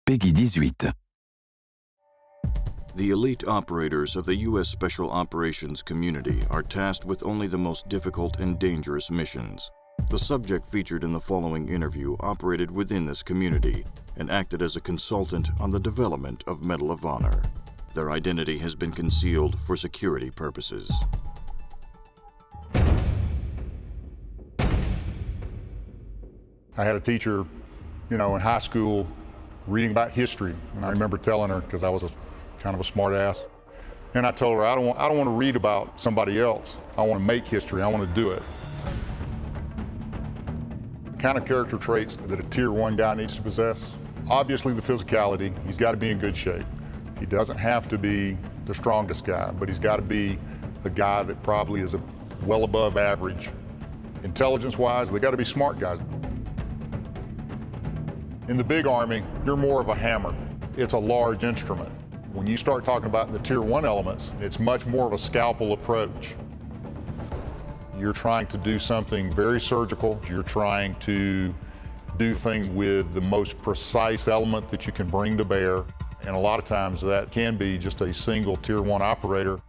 Peggy 18. The elite operators of the U.S. Special Operations community are tasked with only the most difficult and dangerous missions. The subject featured in the following interview operated within this community and acted as a consultant on the development of Medal of Honor. Their identity has been concealed for security purposes. I had a teacher, in high school reading about history, and I remember telling her, because I was kind of a smart ass, and I told her, I don't want to read about somebody else. I want to make history. I want to do it. The kind of character traits that a Tier 1 guy needs to possess: obviously the physicality. He's got to be in good shape. He doesn't have to be the strongest guy, but he's got to be a guy that probably is well above average. Intelligence-wise, they got to be smart guys. In the big Army, you're more of a hammer. It's a large instrument. When you start talking about the Tier 1 elements, it's much more of a scalpel approach. You're trying to do something very surgical. You're trying to do things with the most precise element that you can bring to bear. And a lot of times that can be just a single Tier 1 operator.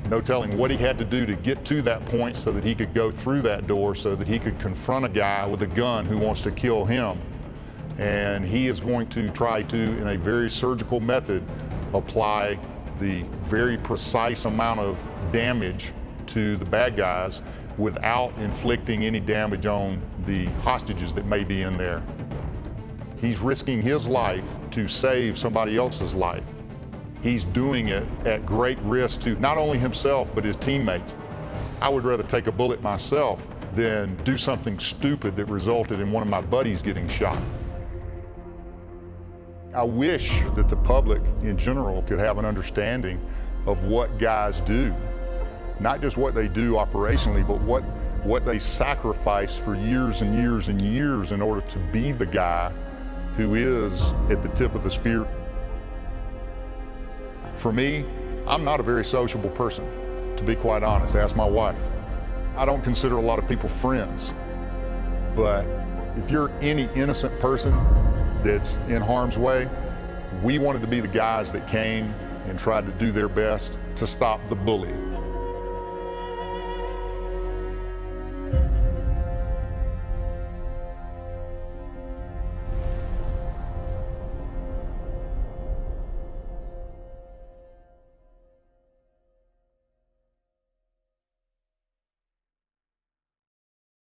No telling what he had to do to get to that point so that he could go through that door, so that he could confront a guy with a gun who wants to kill him. And he is going to try to, in a very surgical method, apply the very precise amount of damage to the bad guys without inflicting any damage on the hostages that may be in there. He's risking his life to save somebody else's life. He's doing it at great risk to not only himself, but his teammates. I would rather take a bullet myself than do something stupid that resulted in one of my buddies getting shot. I wish that the public in general could have an understanding of what guys do. Not just what they do operationally, but what they sacrifice for years and years and years in order to be the guy who is at the tip of the spear. For me, I'm not a very sociable person, to be quite honest. Ask my wife. I don't consider a lot of people friends. But if you're any innocent person that's in harm's way, we wanted to be the guys that came and tried to do their best to stop the bully.